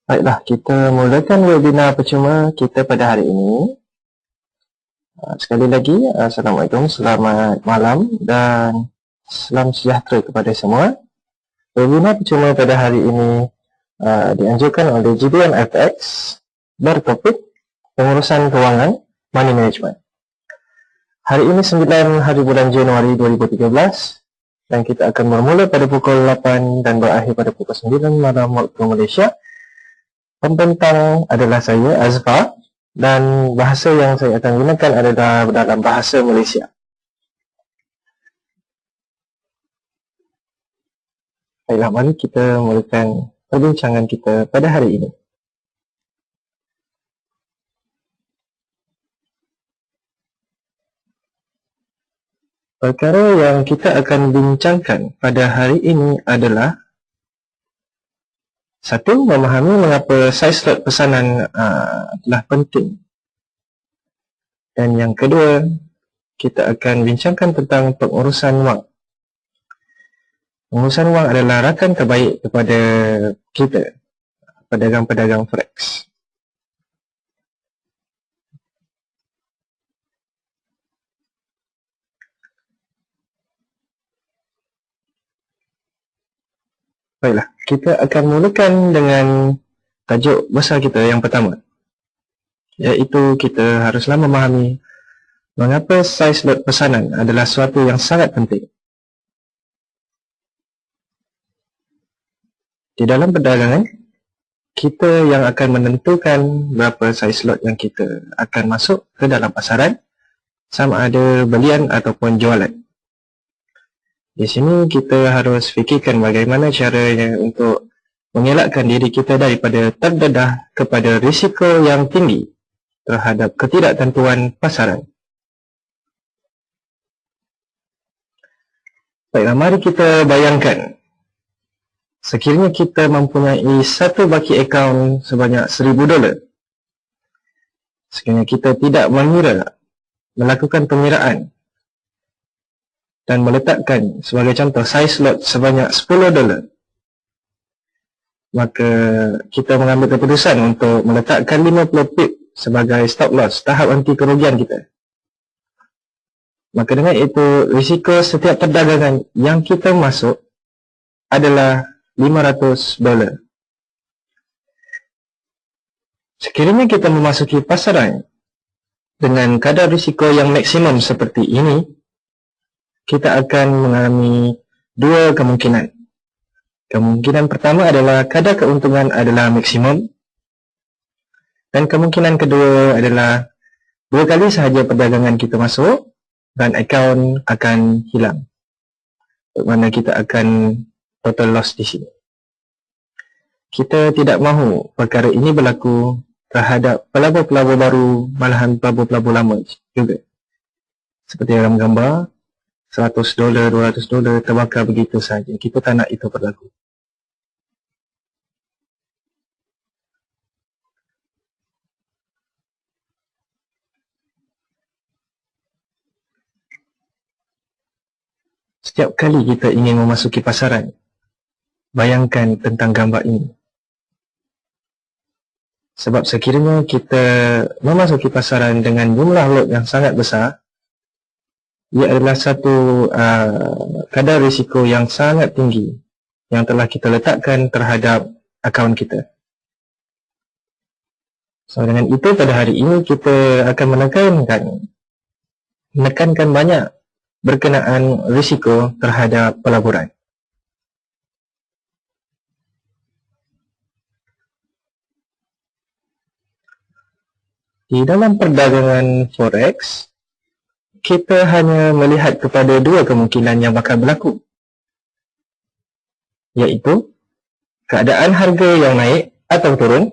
Baiklah, kita mulakan webinar percuma kita pada hari ini. Sekali lagi, Assalamualaikum, selamat malam dan salam sejahtera kepada semua. Webinar percuma pada hari ini dianjurkan oleh GBM FX bertopik pengurusan kewangan, money management. Hari ini 9 hari bulan Januari 2013 dan kita akan bermula pada pukul 8 dan berakhir pada pukul 9 malam waktu Malaysia. Pembentang adalah saya, Azfar, dan bahasa yang saya akan gunakan adalah dalam bahasa Malaysia. Baiklah, mari kita mulakan perbincangan kita pada hari ini. Perkara yang kita akan bincangkan pada hari ini adalah satu, memahami mengapa saiz slot pesanan adalah penting. Dan yang kedua, kita akan bincangkan tentang pengurusan wang. Pengurusan wang adalah rakan terbaik kepada kita, pedagang-pedagang forex. Baiklah, kita akan mulakan dengan tajuk besar kita yang pertama, iaitu kita haruslah memahami mengapa saiz lot pesanan adalah sesuatu yang sangat penting. Di dalam perdagangan, kita yang akan menentukan berapa saiz lot yang kita akan masuk ke dalam pasaran, sama ada belian ataupun jualan. Di sini kita harus fikirkan bagaimana caranya untuk mengelakkan diri kita daripada terdedah kepada risiko yang tinggi terhadap ketidaktentuan pasaran. Baiklah, mari kita bayangkan sekiranya kita mempunyai satu baki akaun sebanyak $1,000. Sekiranya kita tidak melakukan pengiraan dan meletakkan sebagai contoh saiz lot sebanyak $10, maka kita mengambil keputusan untuk meletakkan 50 pip sebagai stop loss, tahap anti kerugian kita. Maka dengan itu, risiko setiap perdagangan yang kita masuk adalah $500. Sekiranya kita memasuki pasaran dengan kadar risiko yang maksimum seperti ini, kita akan mengalami dua kemungkinan. Kemungkinan pertama adalah kadar keuntungan adalah maksimum, dan kemungkinan kedua adalah 2 kali sahaja perdagangan kita masuk dan akaun akan hilang, bermakna kita akan total loss di sini. Kita tidak mahu perkara ini berlaku terhadap pelabur-pelabur baru, malahan pelabur-pelabur lama juga. Seperti dalam gambar, $100, $200 terbakar begitu saja. Kita tak nak itu berlaku. Setiap kali kita ingin memasuki pasaran, bayangkan tentang gambar ini. Sebab sekiranya kita memasuki pasaran dengan jumlah lot yang sangat besar, ia adalah satu kadar risiko yang sangat tinggi yang telah kita letakkan terhadap akaun kita. So, dengan itu pada hari ini kita akan menekankan banyak berkenaan risiko terhadap pelaburan. Di dalam perdagangan forex, kita hanya melihat kepada dua kemungkinan yang bakal berlaku, iaitu keadaan harga yang naik atau turun,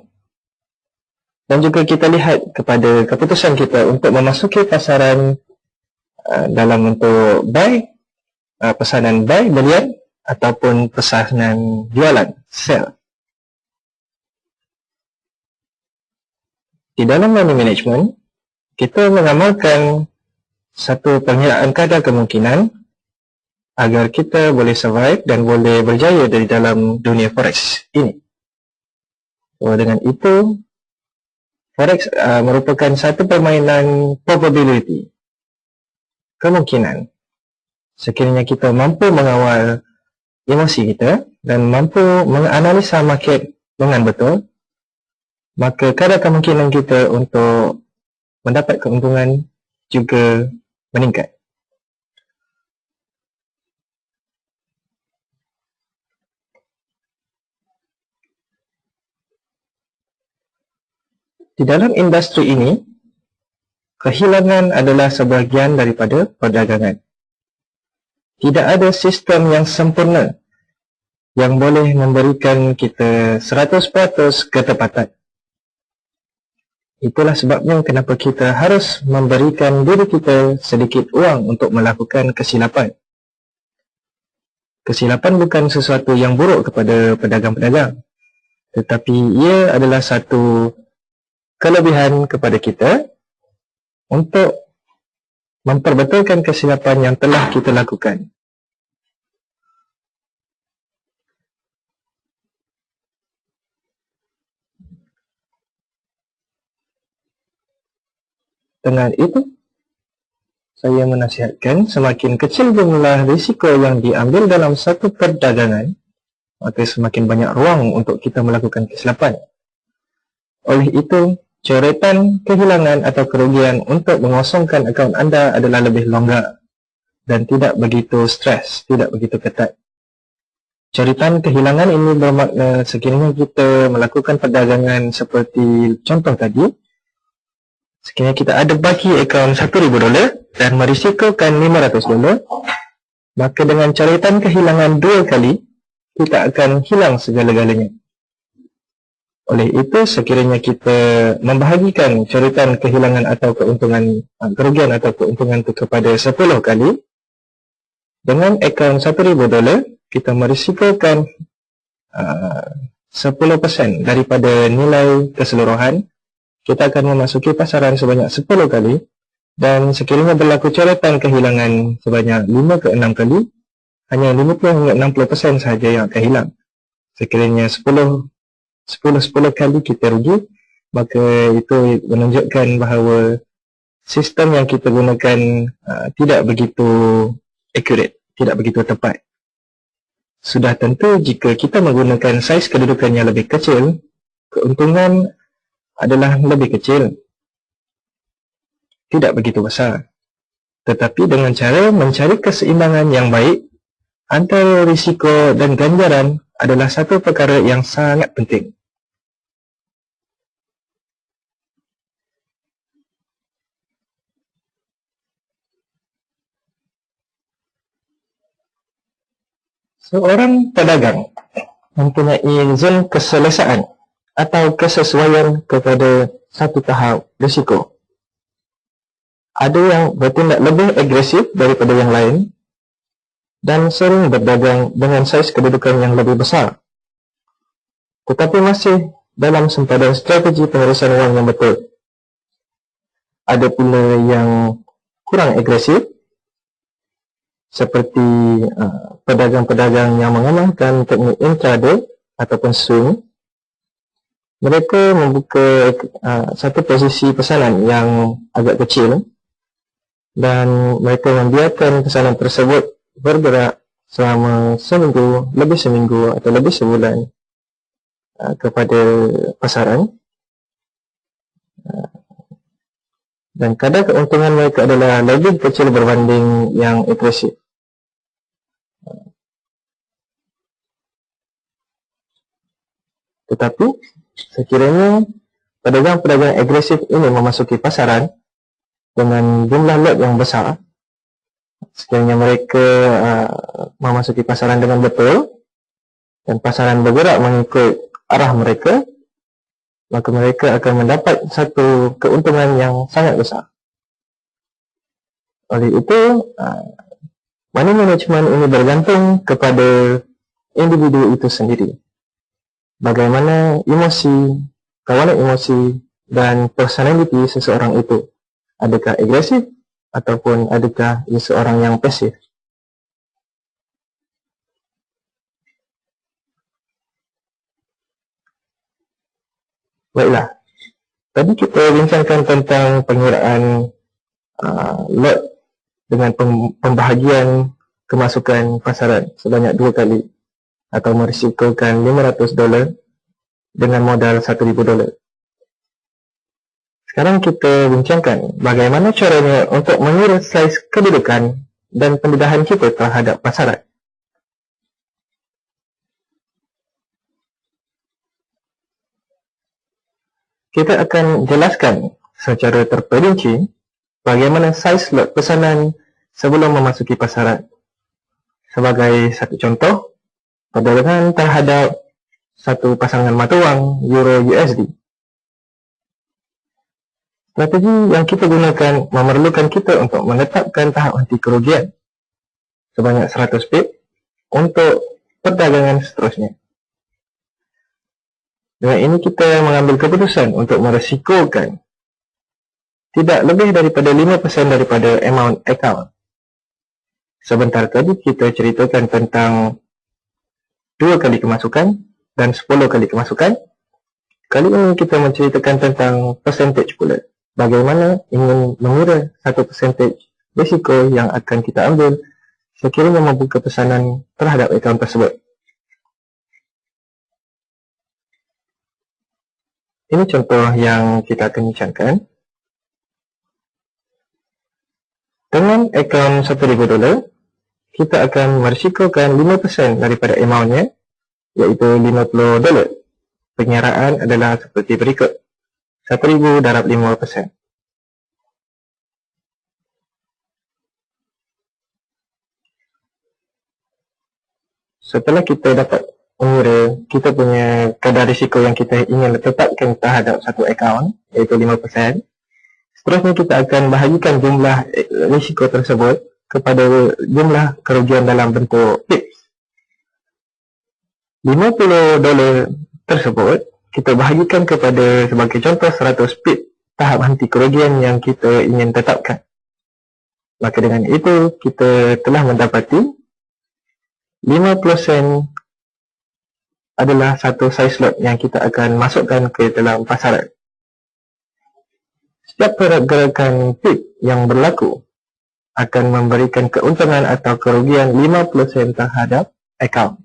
dan juga kita lihat kepada keputusan kita untuk memasuki pasaran dalam bentuk buy, pesanan buy, belian, ataupun pesanan jualan, sell. Di dalam money management, kita mengamalkan satu pengiraan kadar kemungkinan agar kita boleh survive dan boleh berjaya dari dalam dunia forex ini. Dengan itu, Forex merupakan satu permainan probability, kemungkinan. Sekiranya kita mampu mengawal emosi kita dan mampu menganalisa market dengan betul, maka kadar kemungkinan kita untuk mendapat keuntungan juga meningkat. Di dalam industri ini, kehilangan adalah sebahagian daripada perdagangan. Tidak ada sistem yang sempurna yang boleh memberikan kita 100% ketepatan. Itulah sebabnya kenapa kita harus memberikan diri kita sedikit wang untuk melakukan kesilapan. Kesilapan bukan sesuatu yang buruk kepada pedagang-pedagang, tetapi ia adalah satu kelebihan kepada kita untuk memperbetulkan kesilapan yang telah kita lakukan. Dengan itu, saya menasihatkan semakin kecil jumlah risiko yang diambil dalam satu perdagangan, maka semakin banyak ruang untuk kita melakukan kesilapan. Oleh itu, coretan kehilangan atau kerugian untuk mengosongkan akaun anda adalah lebih longgar dan tidak begitu stres, tidak begitu ketat. Coretan kehilangan ini bermakna sekiranya kita melakukan perdagangan seperti contoh tadi, sekiranya kita ada baki akaun $1,000 dan merisikokan $500, maka dengan coretan kehilangan 2 kali, kita akan hilang segala-galanya. Oleh itu, sekiranya kita membahagikan coretan kehilangan atau keuntungan, kerugian atau keuntungan itu kepada 10 kali, dengan akaun $1,000, kita merisikokan 10% daripada nilai keseluruhan. Kita akan memasuki pasaran sebanyak 10 kali, dan sekiranya berlaku coretan kehilangan sebanyak 5 ke 6 kali, hanya 50 hingga 60% sahaja yang akan hilang. Sekiranya 10 kali kita rugi, maka itu menunjukkan bahawa sistem yang kita gunakan tidak begitu accurate, tidak begitu tepat. Sudah tentu jika kita menggunakan saiz kedudukan yang lebih kecil, keuntungan adalah lebih kecil, tidak begitu besar. Tetapi dengan cara mencari keseimbangan yang baik antara risiko dan ganjaran adalah satu perkara yang sangat penting. Seorang pedagang mempunyai zon keselesaan atau kesesuaian kepada satu tahap risiko. Ada yang bertindak lebih agresif daripada yang lain dan sering berdagang dengan saiz kedudukan yang lebih besar, tetapi masih dalam sempadan strategi pengurusan wang yang betul. Ada pula yang kurang agresif, seperti pedagang-pedagang yang mengamalkan teknik intraday ataupun swing. Mereka membuka satu posisi pesanan yang agak kecil dan mereka membiarkan pesanan tersebut bergerak selama seminggu atau lebih sebulan kepada pasaran. Dan kadar keuntungan mereka adalah lebih kecil berbanding yang agresif. Tetapi sekiranya pedagang-pedagang agresif ini memasuki pasaran dengan jumlah lot yang besar, sekiranya mereka memasuki pasaran dengan betul dan pasaran bergerak mengikut arah mereka, maka mereka akan mendapat satu keuntungan yang sangat besar. Oleh itu, money management ini bergantung kepada individu itu sendiri. Bagaimana emosi, kawalan emosi dan personality seseorang itu. Adakah agresif ataupun adakah ia seorang yang pasif. Baiklah, tadi kita bincangkan tentang pengiraan lot dengan pembahagian kemasukan pasaran sebanyak 2 kali atau merisikokan $500 dengan modal $1,000. Sekarang kita bincangkan bagaimana caranya untuk mengira saiz kedudukan dan pendedahan kita terhadap pasaran. Kita akan jelaskan secara terperinci bagaimana saiz lot pesanan sebelum memasuki pasaran. Sebagai satu contoh, perdagangan terhadap satu pasangan mata wang Euro USD. Strategi yang kita gunakan memerlukan kita untuk menetapkan tahap henti kerugian sebanyak 100 pip untuk perdagangan seterusnya. Dengan ini kita mengambil keputusan untuk merisikokan tidak lebih daripada 5% daripada amount account. Sebentar tadi kita ceritakan tentang 2 kali kemasukan dan 10 kali kemasukan. Kali ini kita menceritakan tentang percentage pula. Bagaimana ingin mengira satu percentage risiko yang akan kita ambil sekiranya membuka pesanan terhadap akaun tersebut. Ini contoh yang kita akan bincangkan. Dengan akaun $1,000, kita akan merisikokan 5% daripada amountnya, iaitu $50. Penyeraan adalah seperti berikut. 1,000 darab 5%. Setelah kita dapat mengira kita punya kadar risiko yang kita ingin tetapkan terhadap satu akaun, iaitu 5%, seterusnya kita akan bahagikan jumlah risiko tersebut kepada jumlah kerugian dalam bentuk pips. $50 tersebut kita bahagikan kepada, sebagai contoh, 100 pip tahap henti kerugian yang kita ingin tetapkan. Maka dengan itu kita telah mendapati 50% adalah satu size lot yang kita akan masukkan ke dalam pasaran. Setiap pergerakan pip yang berlaku akan memberikan keuntungan atau kerugian 50% terhadap akaun.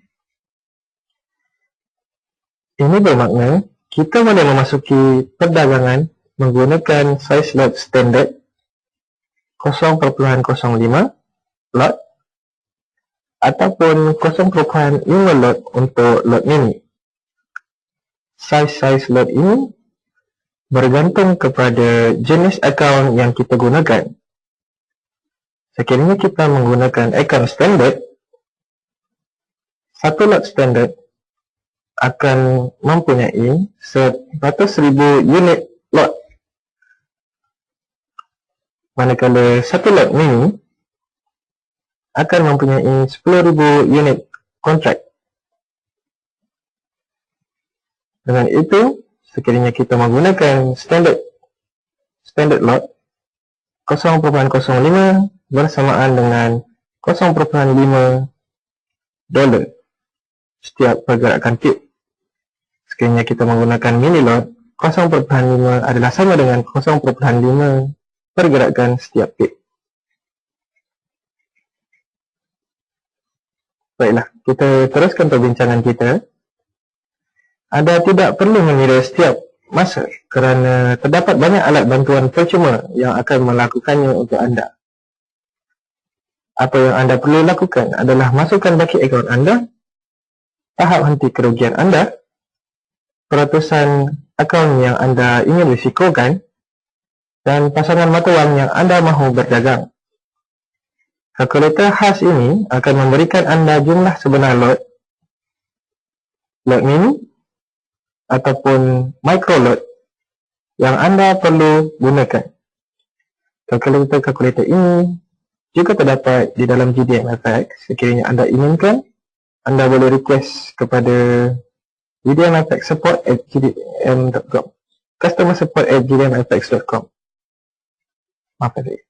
Ini bermakna kita boleh memasuki perdagangan menggunakan size lot standard 0.05 lot ataupun 0.5 lot untuk lot mini. Size lot ini bergantung kepada jenis akaun yang kita gunakan. Sekiranya kita menggunakan akaun standard, satu lot standard akan mempunyai 100,000 unit lot. Manakala satu lot mini akan mempunyai 10,000 unit kontrak. Dengan itu, sekiranya kita menggunakan standard lot 0.05 bersamaan dengan 0.5 dolar setiap pergerakan pip. Sekiranya kita menggunakan mini lot, 0.5 adalah sama dengan 0.5 pergerakan setiap pip. Baiklah, kita teruskan perbincangan kita. Anda tidak perlu mengira setiap masa kerana terdapat banyak alat bantuan percuma yang akan melakukannya untuk anda. Apa yang anda perlu lakukan adalah masukkan baki akaun anda, tahap henti kerugian anda, peratusan akaun yang anda ingin risikokan, dan pasangan mata wang yang anda mahu berdagang. Kalkulator khas ini akan memberikan anda jumlah sebenar lot mini ataupun micro lot yang anda perlu gunakan. Kalkulator ini juga terdapat di dalam GDMFX. Sekiranya anda inginkan, anda boleh request kepada GDMFX support at gdm.com, customer support at gdmfx.com. Maafkan saya.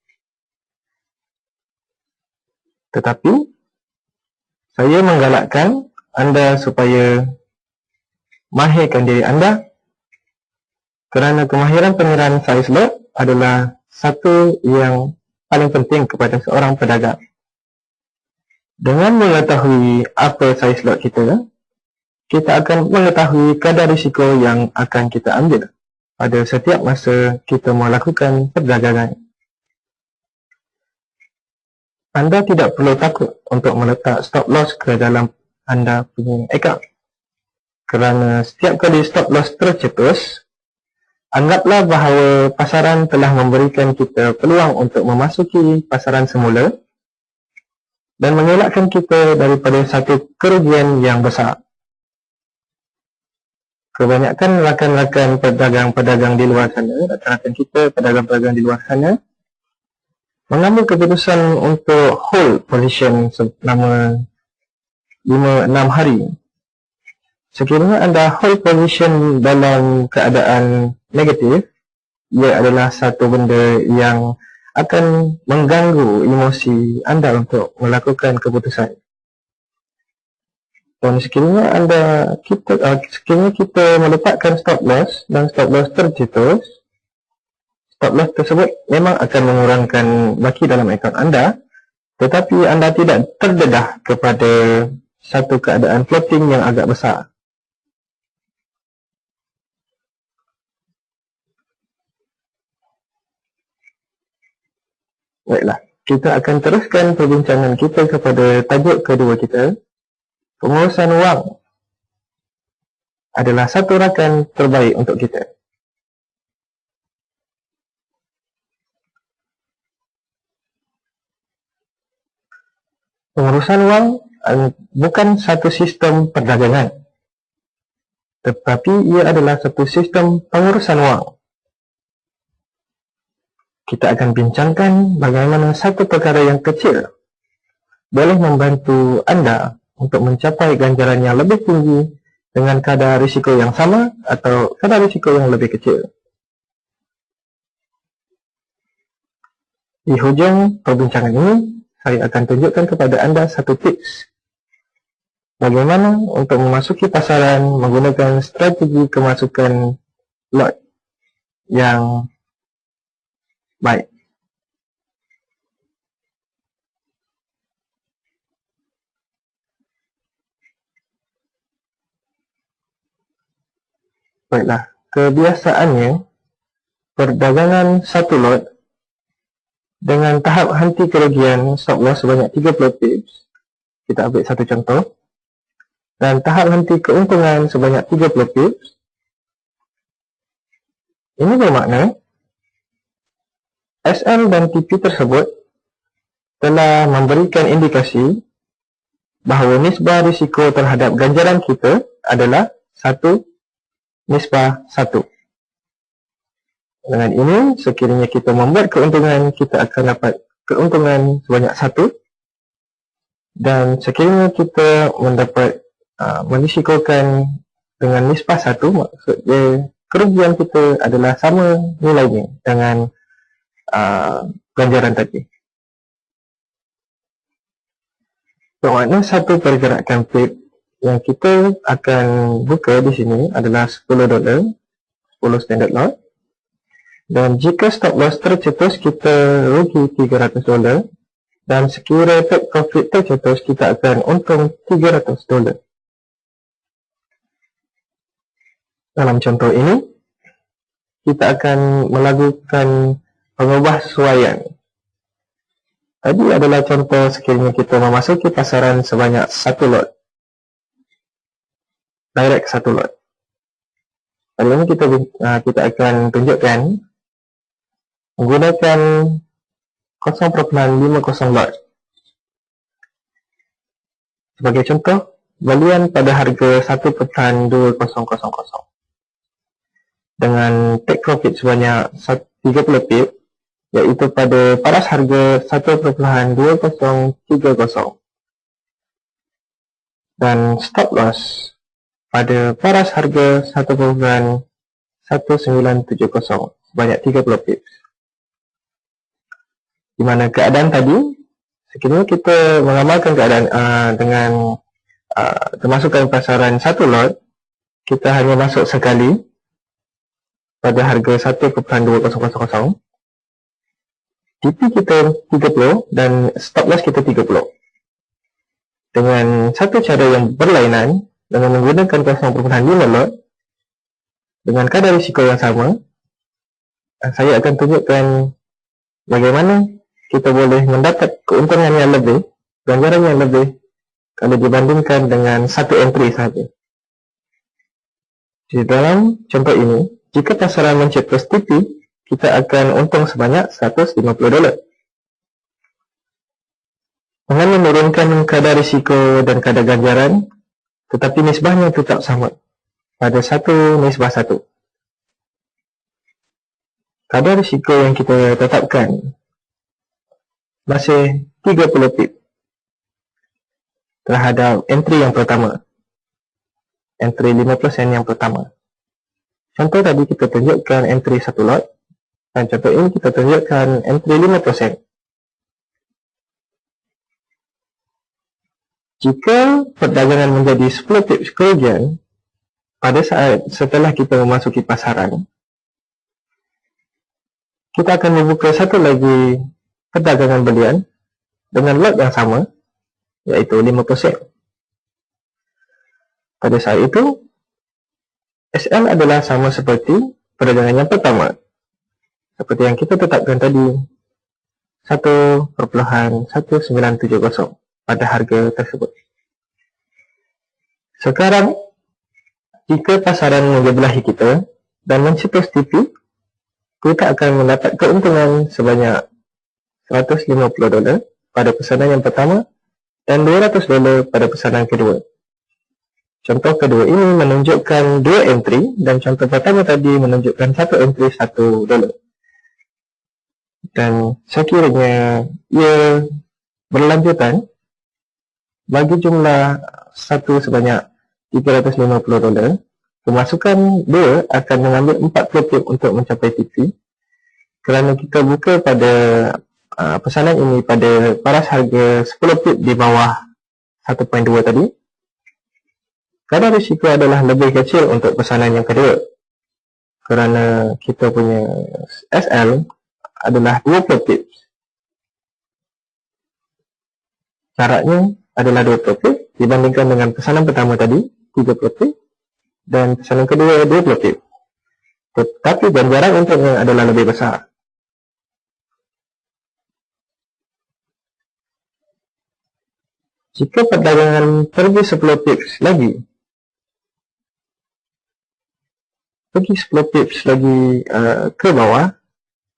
Tetapi saya menggalakkan anda supaya mahirkan diri anda Kerana kemahiran pengiraan saiz lot adalah satu yang paling penting kepada seorang pedagang. Dengan mengetahui apa saiz lot kita akan mengetahui kadar risiko yang akan kita ambil pada setiap masa kita melakukan perdagangan. Anda tidak perlu takut untuk meletak stop loss ke dalam anda punya account. Kerana setiap kali stop loss tercetus, anggaplah bahawa pasaran telah memberikan kita peluang untuk memasuki pasaran semula dan mengelakkan kita daripada satu kerugian yang besar. Kebanyakan rakan-rakan pedagang-pedagang di luar sana, rakan-rakan kita pedagang-pedagang di luar sana, mengambil keputusan untuk hold position selama 5-6 hari. Sekiranya anda hold position dalam keadaan negatif, ia adalah satu benda yang akan mengganggu emosi anda untuk melakukan keputusan. Dan sekiranya kita meletakkan stop loss dan stop loss tercetus, stop loss tersebut memang akan mengurangkan baki dalam akaun anda, tetapi anda tidak terdedah kepada satu keadaan floating yang agak besar. Baiklah, kita akan teruskan perbincangan kita kepada tajuk kedua kita. Pengurusan wang adalah satu rakan terbaik untuk kita. Pengurusan wang bukan satu sistem perdagangan, tetapi ia adalah satu sistem pengurusan wang. Kita akan bincangkan bagaimana satu perkara yang kecil boleh membantu anda untuk mencapai ganjaran yang lebih tinggi dengan kadar risiko yang sama atau kadar risiko yang lebih kecil. Di hujung perbincangan ini, saya akan tunjukkan kepada anda satu tips bagaimana untuk memasuki pasaran menggunakan strategi kemasukan lot yang baik. Baiklah, kebiasaannya perdagangan satu lot dengan tahap henti kerugian stop loss sebanyak 30 pips, kita ambil satu contoh, dan tahap henti keuntungan sebanyak 30 pips. Ini bermakna SL dan TP tersebut telah memberikan indikasi bahawa nisbah risiko terhadap ganjaran kita adalah 1/1. Dengan ini, sekiranya kita membuat keuntungan, kita akan dapat keuntungan sebanyak 1. Dan sekiranya kita mendapat merisikokan dengan nisbah 1, maksudnya kerugian kita adalah sama nilainya dengan ganjaran tadi. Bermakna satu pergerakan pip yang kita akan buka di sini adalah $10, 10 standard lot. Dan jika stop loss tercetus, kita rugi $300. Dan sekiranya take profit tercetus, kita akan untung $300. Dalam contoh ini, kita akan melakukan pengubahsuaian. Tadi adalah contoh sekiranya kita memasuki pasaran sebanyak 1 lot. Direct 1 lot. Kali ini kita akan tunjukkan menggunakan 0.50 lot. Sebagai contoh, belian pada harga 1.2000 dengan take profit sebanyak 30 pip, iaitu pada paras harga 1.2030 dan stop loss pada paras harga 1.1970 sebanyak 30 pips. Di mana keadaan tadi, sekiranya kita mengamalkan keadaan dengan kemasukan pasaran 1 lot, kita hanya masuk sekali pada harga 1.2000. TP kita 30 dan stop loss kita 30. Dengan satu cara yang berlainan, dengan menggunakan 0.5 lot dengan kadar risiko yang sama, saya akan tunjukkan bagaimana kita boleh mendapat keuntungan yang lebih, ganjaran yang lebih kalau dibandingkan dengan satu entry sahaja. Di dalam contoh ini, jika pasaran mencetus TP, kita akan untung sebanyak $150. Dengan menurunkan kadar risiko dan kadar ganjaran, tetapi nisbahnya tetap sama pada 1:1. Kadar risiko yang kita tetapkan masih 30 pip terhadap entry yang pertama, entry 5% yang pertama. Contoh tadi kita tunjukkan entry 1 lot, dan contoh ini kita tunjukkan entry 5%. Jika perdagangan menjadi 10 pips kerugian pada saat setelah kita memasuki pasaran, kita akan membuka satu lagi perdagangan belian dengan lot yang sama, iaitu 5%. Pada saat itu, SL adalah sama seperti perdagangan yang pertama, seperti yang kita tetapkan tadi, 1.1970 pada harga tersebut. Sekarang, jika pasaran menjebelahi kita dan mencetus TP, kita akan mendapat keuntungan sebanyak $150 pada pesanan yang pertama dan $200 pada pesanan kedua. Contoh kedua ini menunjukkan 2 entry dan contoh pertama tadi menunjukkan 1 entry $1. Dan sekiranya ia berlanjutan, bagi jumlah 1 sebanyak $350, pemasukan 2 akan mengambil 40 pip untuk mencapai TP, kerana kita buka pada pesanan ini pada paras harga 10 pip di bawah 1.2 tadi. Kadar risiko adalah lebih kecil untuk pesanan yang kedua, kerana kita punya SL adalah 20 pips. Syaratnya adalah 20 pip dibandingkan dengan pesanan pertama tadi 30 pip dan pesanan kedua 20 pip. Tetapi ganjaran untungnya adalah lebih besar. Jika perdagangan pergi 10 pips lagi, ke bawah,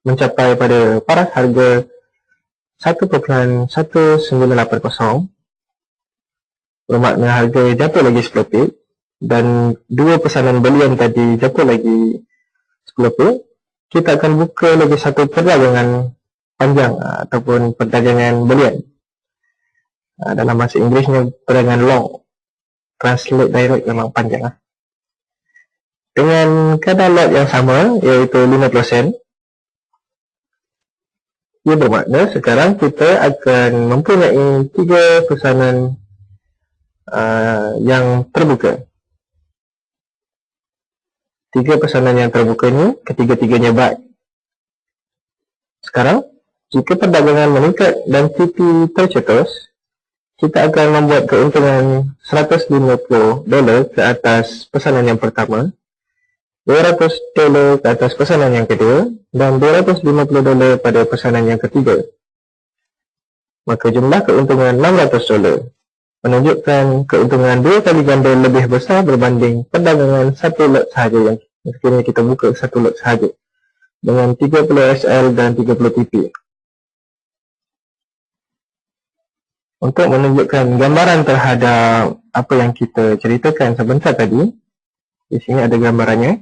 mencapai pada paras harga 1.1980, bermakna harga jatuh lagi 10 pip dan 2 pesanan belian tadi jatuh lagi 10 pip, kita akan buka lagi satu perdagangan panjang ataupun perdagangan belian. Dalam bahasa Inggerisnya perdagangan long, translate direct memang panjang. Dengan kadar lot yang sama, iaitu 50%, ia bermakna sekarang kita akan mempunyai 3 pesanan yang terbuka. 3 pesanan yang terbuka ini, ketiga-tiganya buy. Sekarang, jika perdagangan meningkat dan TP tercetus, kita akan membuat keuntungan $150 ke atas pesanan yang pertama, $200 ke atas pesanan yang kedua, dan $250 pada pesanan yang ketiga. Maka jumlah keuntungan $600, menunjukkan keuntungan 2 kali ganda lebih besar berbanding perdagangan satu lot sahaja yang sekiranya kita buka satu lot sahaja dengan 30 SL dan 30 TP. Untuk menunjukkan gambaran terhadap apa yang kita ceritakan sebentar tadi, di sini ada gambarannya.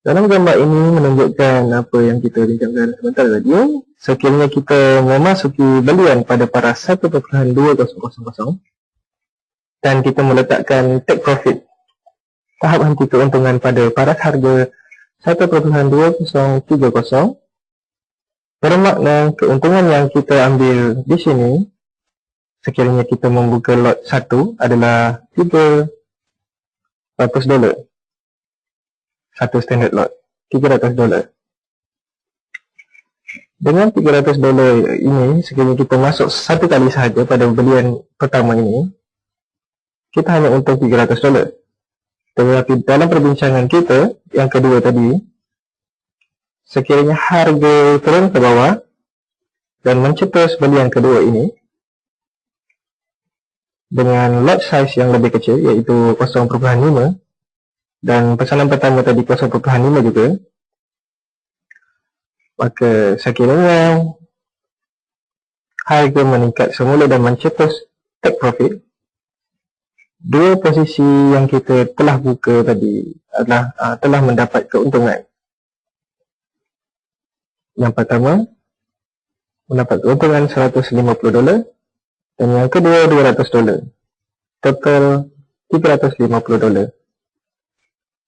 Dalam gambar ini menunjukkan apa yang kita bincangkan sebentar tadi. Sekiranya kita memasuki belian pada paras 1.2000 dan kita meletakkan take profit, tahap henti keuntungan pada paras harga 1.2030, bermakna keuntungan yang kita ambil di sini, sekiranya kita membuka lot 1 adalah $300. satu standard lot, $300. Dengan $300 ini, sekiranya kita masuk satu kali sahaja pada belian pertama ini, kita hanya untung $300. Tetapi dalam perbincangan kita yang kedua tadi, sekiranya harga turun ke bawah dan mencetus belian kedua ini dengan lot size yang lebih kecil, iaitu 0.5, dan pesanan pertama tadi 0.5 juga, maka sekiranya harga meningkat semula dan mencetus take profit, dua posisi yang kita telah buka tadi adalah telah mendapat keuntungan. Yang pertama mendapat keuntungan $150 dan yang kedua $200. Total $350.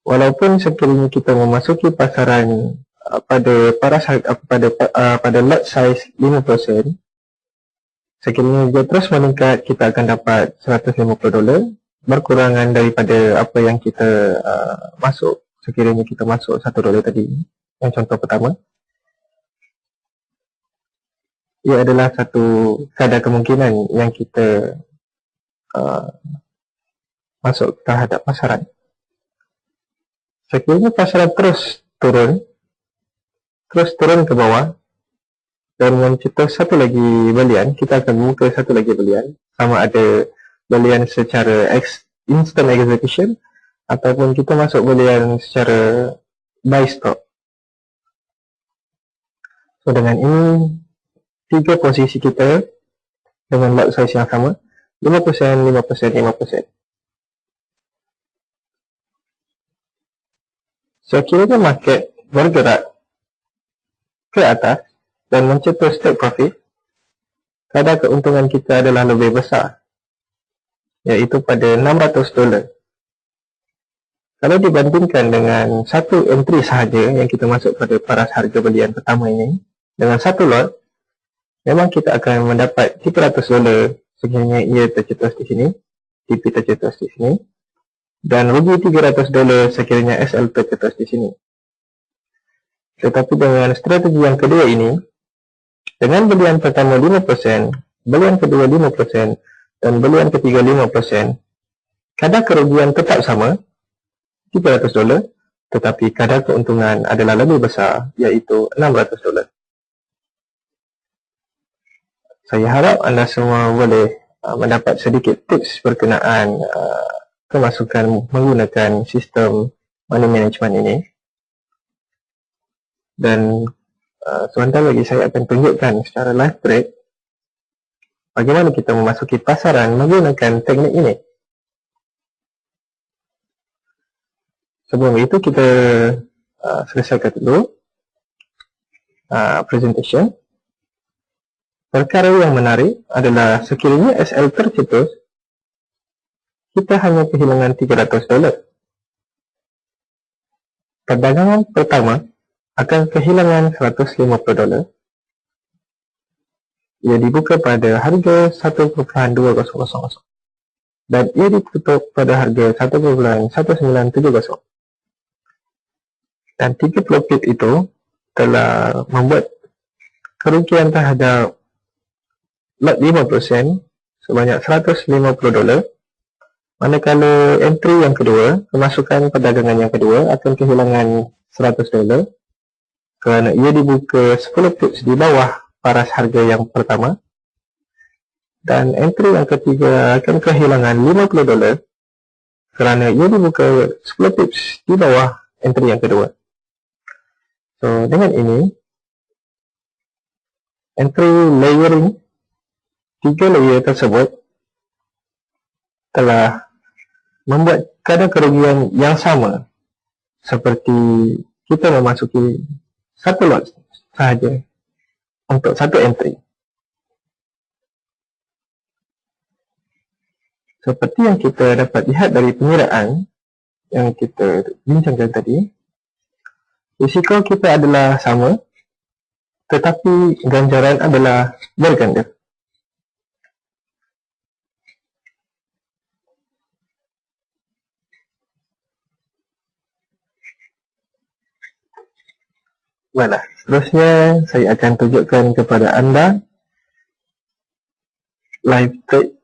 Walaupun sekiranya kita memasuki pasaran pada lot size 5%, sekiranya dia terus meningkat, kita akan dapat $150, berkurangan daripada apa yang kita masuk sekiranya kita masuk $1 tadi. Yang contoh pertama, ia adalah satu kadar kemungkinan yang kita masuk terhadap pasaran. Sekiranya pasaran terus turun ke bawah dan mencetus satu lagi belian, kita akan buka satu lagi belian, sama ada belian secara instant execution ataupun kita masuk belian secara buy stock. So dengan ini, tiga posisi kita dengan lot size yang sama, 5%, 5%, 5%. Sekiranya market bergerak ke atas dan mencetus take profit, kadar keuntungan kita adalah lebih besar, iaitu pada $600. Kalau dibandingkan dengan satu entry sahaja yang kita masuk pada paras harga belian pertama ini, dengan satu lot, memang kita akan mendapat $300 sekiranya ia tercetus di sini, TP tercetus di sini, dan rugi $300 sekiranya SL tercetus di sini. Tetapi dengan strategi yang kedua ini, dengan belian pertama 5%, belian kedua 5%, dan belian ketiga 5%, kadar kerugian tetap sama, $300, tetapi kadar keuntungan adalah lebih besar, iaitu $600. Saya harap anda semua boleh mendapat sedikit tips berkenaan kemasukan menggunakan sistem money management ini. Dan sebentar lagi saya akan tunjukkan secara live trade bagaimana kita memasuki pasaran menggunakan teknik ini. Sebelum itu kita selesaikan dulu presentation. Perkara yang menarik adalah sekiranya SL tercetus, kita hanya kehilangan $300. Perdagangan pertama akan kehilangan $150. Ia dibuka pada harga 1.2000 dan ia ditutup pada harga 1.1970. Dan 30 pip itu telah membuat kerugian terhadap lot 5% sebanyak $150, manakala entry yang kedua, kemasukan perdagangan yang kedua akan kehilangan $100 kerana ia dibuka 10 pips di bawah paras harga yang pertama, dan entry yang ketiga akan kehilangan $50 kerana ia dibuka 10 pips di bawah entry yang kedua. So dengan ini, entry layering 3 layer tersebut telah membuat kadar kerugian yang sama seperti kita memasuki satu lot sahaja untuk satu entry. Seperti yang kita dapat lihat dari pengiraan yang kita bincangkan tadi, risiko kita adalah sama, tetapi ganjaran adalah berganda. Baiklah, seterusnya saya akan tunjukkan kepada anda live trade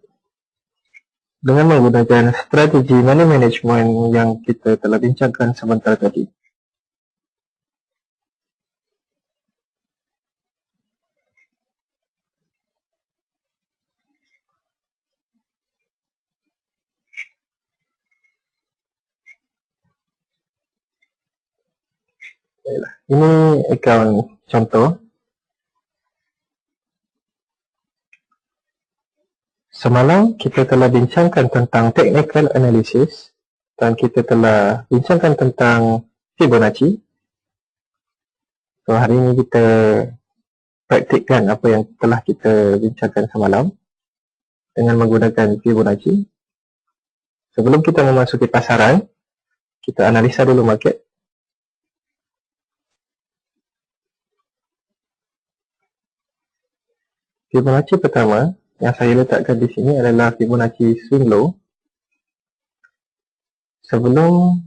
dengan menggunakan strategi money management yang kita telah bincangkan sebentar tadi. Baiklah, ini akaun contoh. Semalam kita telah bincangkan tentang technical analysis dan kita telah bincangkan tentang Fibonacci. So, hari ini kita praktikkan apa yang telah kita bincangkan semalam dengan menggunakan Fibonacci. Sebelum kita memasuki pasaran, kita analisa dulu market. Fibonacci pertama yang saya letakkan di sini adalah Fibonacci swing low. Sebelum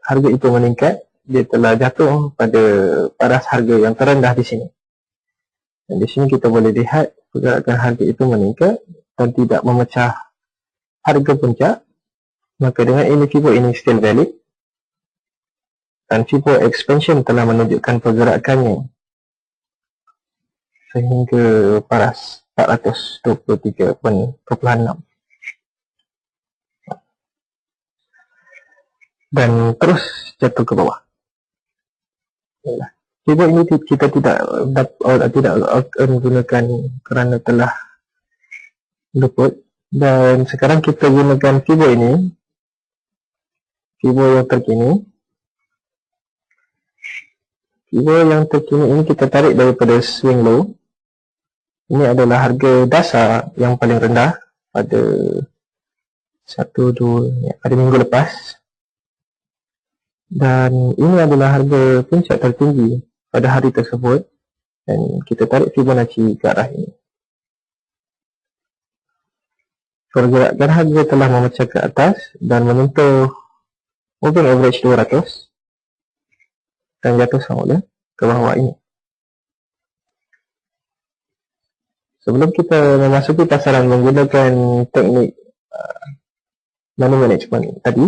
harga itu meningkat, dia telah jatuh pada paras harga yang terendah di sini. Dan di sini kita boleh lihat pergerakan harga itu meningkat dan tidak memecah harga puncak. Maka dengan ini Fibo ini still valid. Dan Fibo expansion telah menunjukkan pergerakannya sehingga paras 423.26. Dan terus jatuh ke bawah. Fibo ini kita tidak gunakan kerana telah luput. Dan sekarang kita gunakan Fibo ini, Fibo yang terkini. Fibo yang terkini ini kita tarik daripada swing low. Ini adalah harga dasar yang paling rendah pada pada minggu lepas. Dan ini adalah harga puncak tertinggi pada hari tersebut. Dan kita tarik Fibonacci ke arah ini. Pergerakan harga telah memecah ke atas dan menyentuh moving average 200 dan jatuh semula ke bawah ini. Sebelum kita memasuki pasaran menggunakan teknik money management tadi,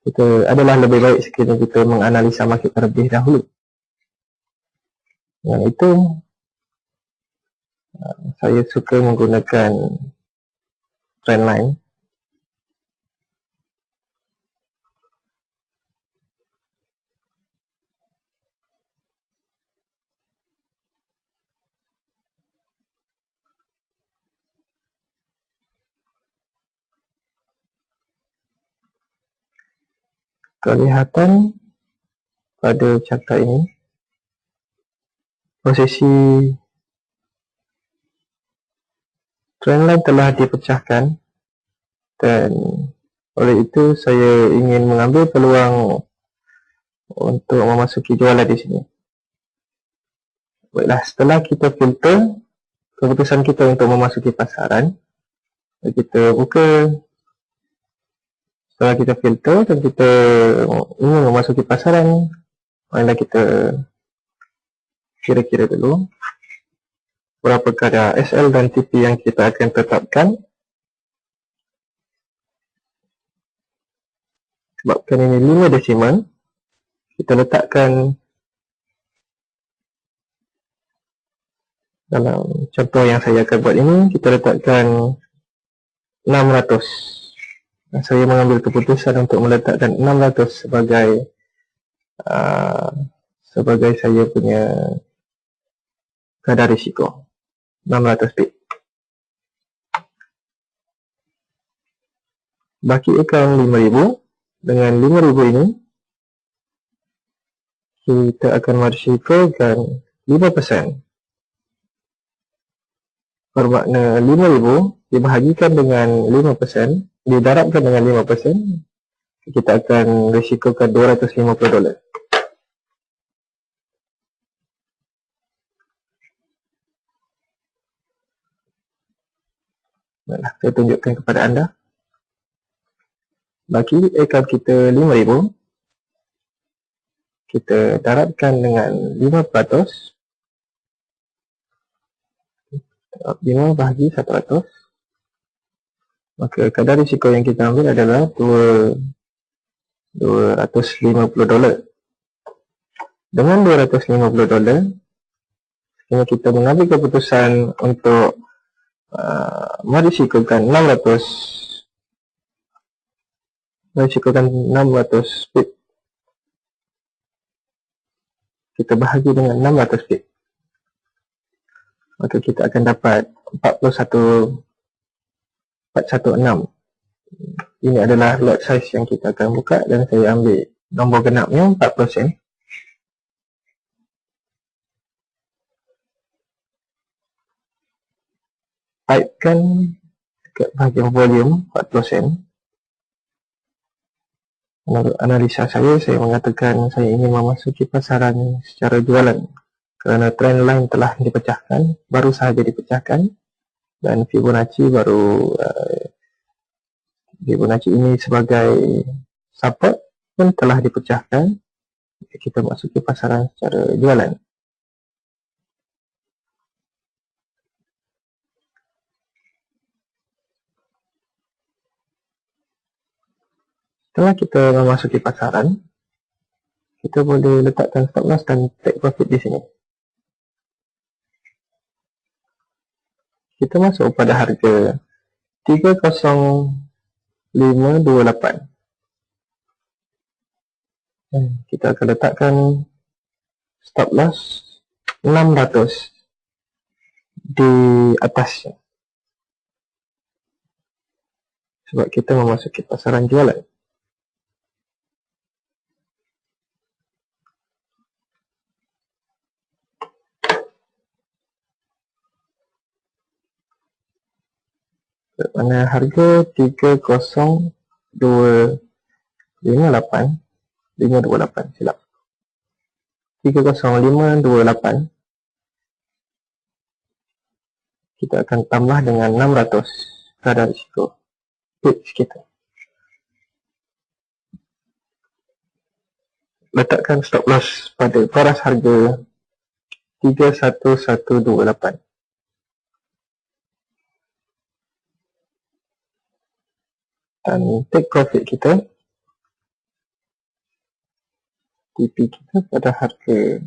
kita adalah lebih baik sekiranya kita menganalisa market terlebih dahulu. Dengan itu, saya suka menggunakan trendline. Kelihatan pada carta ini, posisi trendline telah dipecahkan dan oleh itu saya ingin mengambil peluang untuk memasuki jualan di sini. Baiklah, setelah kita filter keputusan kita untuk memasuki pasaran, kita buka. Setelah kita filter dan kita ingin memasuki pasaran, marilah kita kira-kira dulu berapa kadar SL dan TP yang kita akan tetapkan. Sebabkan ini 5 desimal, kita letakkan dalam contoh yang saya akan buat ini, kita letakkan 600. Saya mengambil keputusan untuk meletakkan 600 sebagai saya punya kadar risiko. 600 pip. Baki akaun 5,000. Dengan 5,000 ini, kita akan merisikokan 5%. Bermakna 5,000 dibahagikan dengan 5%, didarabkan dengan 5%, kita akan risikokan $250. Baiklah, saya tunjukkan kepada anda. Bagi akaun kita 5,000, kita darabkan dengan 5%. 5 bahagi 100. Maka kadar risiko yang kita ambil adalah $250. Dengan $250, sekiranya kita mengambil keputusan untuk merisikokan 600 pip. Kita bahagi dengan 600 pip. Maka kita akan dapat 416. Ini adalah lot size yang kita akan buka dan saya ambil nombor genapnya 4%. Typekan ke bahagian volume 4%. Menurut analisa saya mengatakan saya ingin memasuki pasaran secara jualan kerana trend line telah dipecahkan, baru sahaja dipecahkan, dan Fibonacci Fibonacci ini sebagai support pun telah dipecahkan. Kita masuki pasaran secara jualan. Setelah kita memasuki pasaran, kita boleh letakkan stop loss dan take profit di sini. Kita masuk pada harga 30528. Kita akan letakkan stop loss 600 di atasnya. Sebab kita memasuki pasaran jualan. Mana harga 528 silap 30528, kita akan tambah dengan 600 kadar risiko pips kita. Letakkan stop loss pada paras harga 31128. Dan take profit kita, TP kita pada harga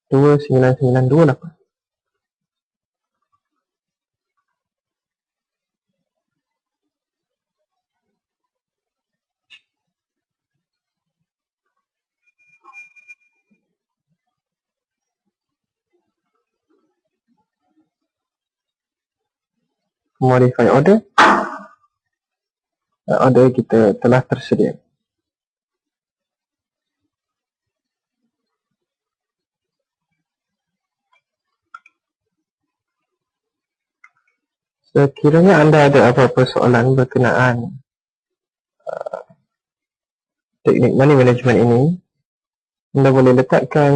29928. Modify order. Order kita telah tersedia. Sekiranya anda ada apa-apa soalan berkenaan teknik money management ini, anda boleh letakkan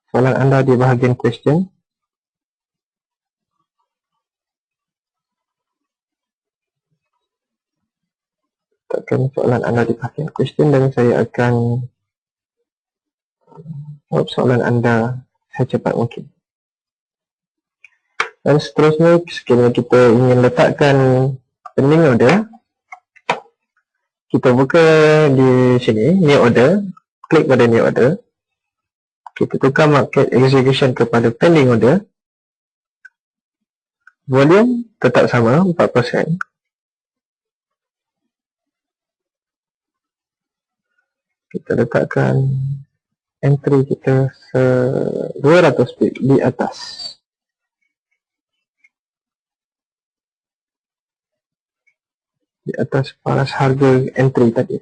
soalan anda di bahagian question. Letakkan soalan anda di bahagian question dan saya akan jawab soalan anda secepat mungkin. Dan seterusnya, sekiranya kita ingin letakkan pending order, kita buka di sini, new order, klik pada new order, kita tukar market execution kepada pending order, volume tetap sama 4%. Kita letakkan entry kita 200 pip di atas. Di atas paras harga entry tadi.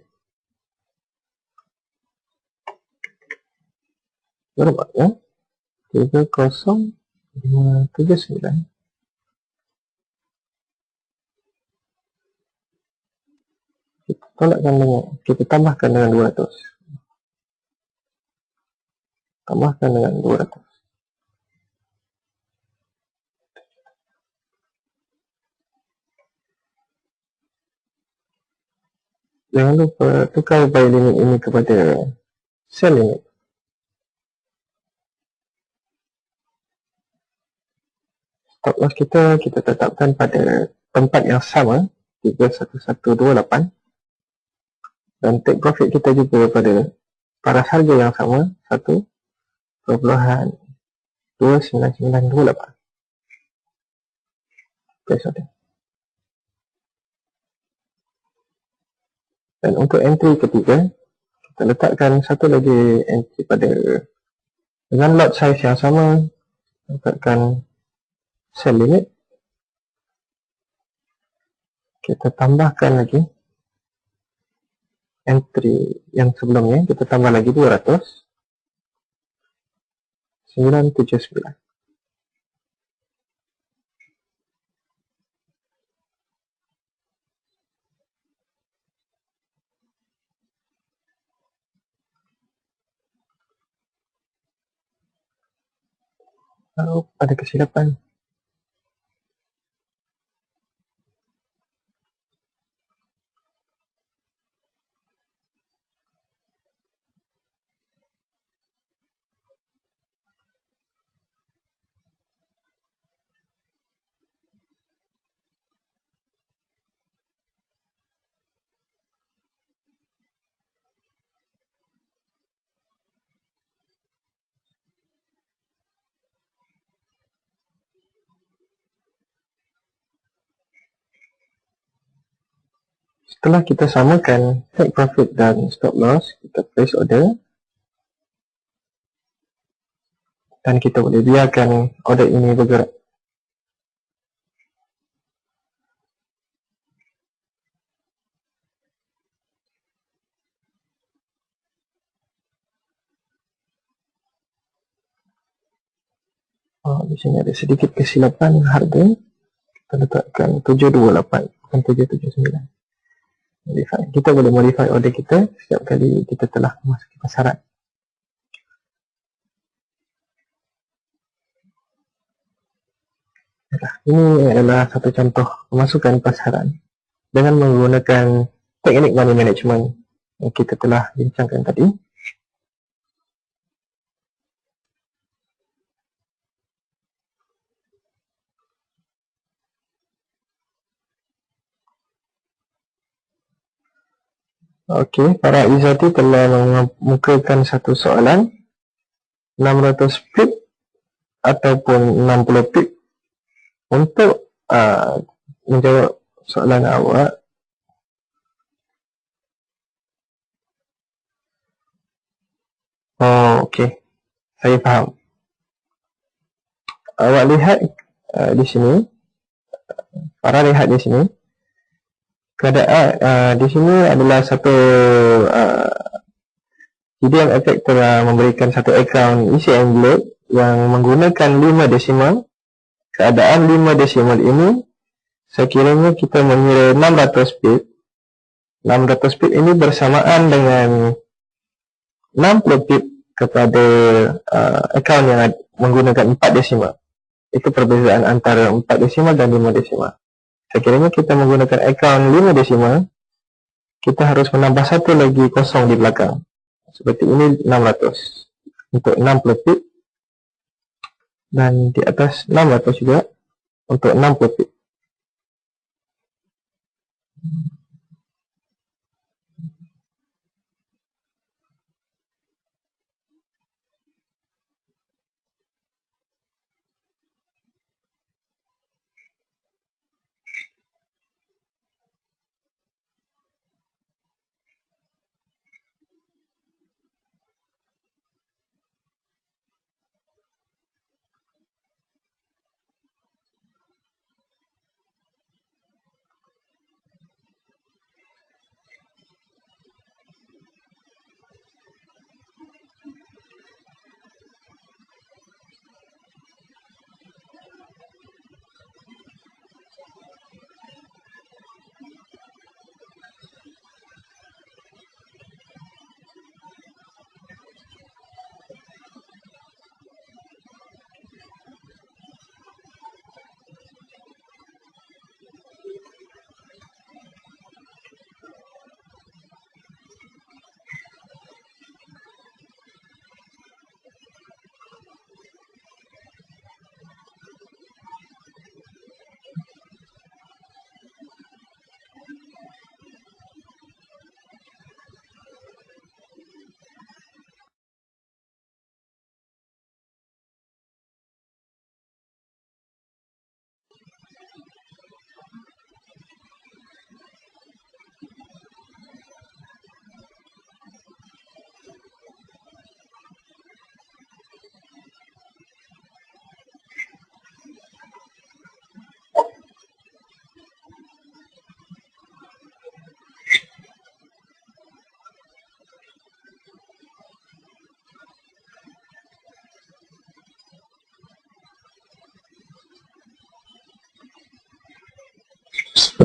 Berapa ya? 30579. Kita tolakkan dengan, kita tambahkan dengan 200. Tambahkan dengan 200. Jangan lupa tukar buy limit ini kepada sell limit. Stop loss kita tetapkan pada tempat yang sama, 31128, dan take profit kita juga pada harga yang sama, 1.29928. Press order. Dan untuk entry ketiga, kita letakkan satu lagi entry pada dengan lot size yang sama, letakkan sell limit. Kita tambahkan lagi entry yang sebelumnya, kita tambah lagi 200,979. Lalu ada kesilapan. Setelah kita samakan take profit dan stop loss, kita place order. Dan kita boleh biarkan order ini bergerak. Di sini ada sedikit kesilapan harga. Kita letakkan 728, bukan 779. Modify. Kita boleh modify order kita setiap kali kita telah memasuki pasaran. Ini adalah satu contoh pemasukan pasaran dengan menggunakan teknik money management yang kita telah bincangkan tadi. Okey, para Izzati telah mengemukakan satu soalan 600 pip ataupun 60 pip. Untuk menjawab soalan awak, okey, saya faham. Awak lihat di sini, para lihat di sini, keadaan di sini adalah satu GDM Effect telah memberikan satu akaun isi envelope yang menggunakan 5 desimal. Keadaan 5 desimal ini, sekiranya kita mengira 600 pip. 600 pip ini bersamaan dengan 60 pip kepada akaun yang menggunakan 4 desimal. Itu perbezaan antara 4 desimal dan 5 desimal. Sekiranya kita menggunakan akaun 5 desimal, kita harus menambah satu lagi kosong di belakang. Seperti ini 600 untuk 60 pip, dan di atas 600 juga untuk 60 pip.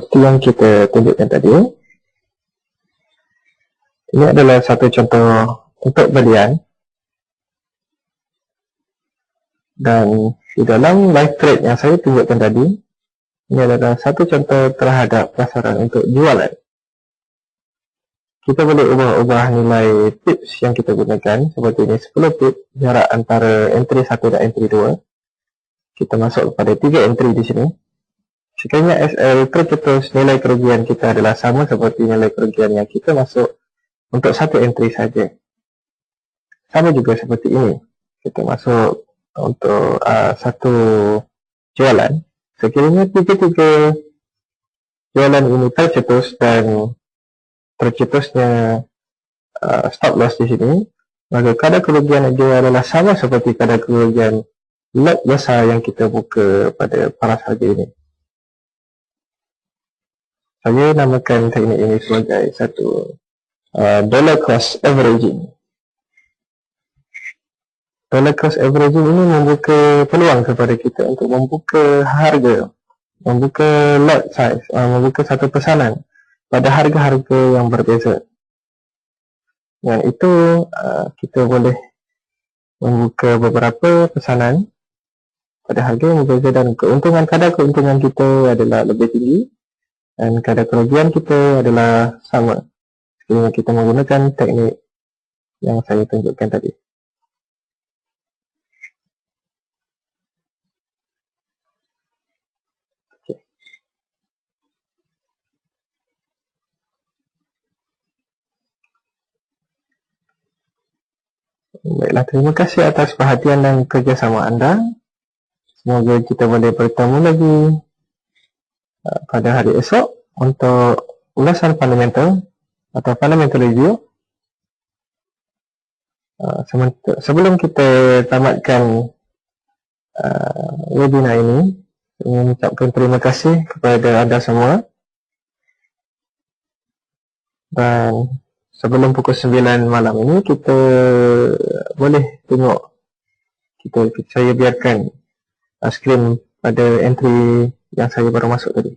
seperti yang kita tunjukkan tadi. Ini adalah satu contoh untuk belian. Dan di dalam live trade yang saya tunjukkan tadi, ini adalah satu contoh terhadap pasaran untuk jualan. Kita boleh ubah-ubah nilai pips yang kita gunakan. Seperti ini 10 pips jarak antara entry 1 dan entry 2. Kita masuk kepada 3 entry di sini. Sekiranya SL tercetus, nilai kerugian kita adalah sama seperti nilai kerugian yang kita masuk untuk satu entry saja. Sama juga seperti ini. Kita masuk untuk satu jualan. Sekiranya tiga-tiga jualan ini tercetus dan tercetusnya stop loss di sini, maka kadar kerugian dia adalah sama seperti kadar kerugian lot besar yang kita buka pada paras harga ini. Saya namakan teknik ini sebagai satu dollar cost averaging. Dollar cost averaging ini membuka peluang kepada kita untuk membuka harga, membuka lot size, membuka satu pesanan pada harga-harga yang berbeza. Dan itu kita boleh membuka beberapa pesanan pada harga yang berbeza dan keuntungan, kadar keuntungan kita adalah lebih tinggi dan kadar kerugian kita adalah sama sekiranya kita menggunakan teknik yang saya tunjukkan tadi. Baiklah, terima kasih atas perhatian dan kerjasama anda. Semoga kita boleh bertemu lagi pada hari esok untuk ulasan fundamental atau fundamental review. Sebelum kita tamatkan webinar ini, saya ingin mengucapkan terima kasih kepada anda semua. Dan sebelum pukul 9 malam ini, kita boleh tengok, saya biarkan skrin pada entry yang saya baru masuk tadi.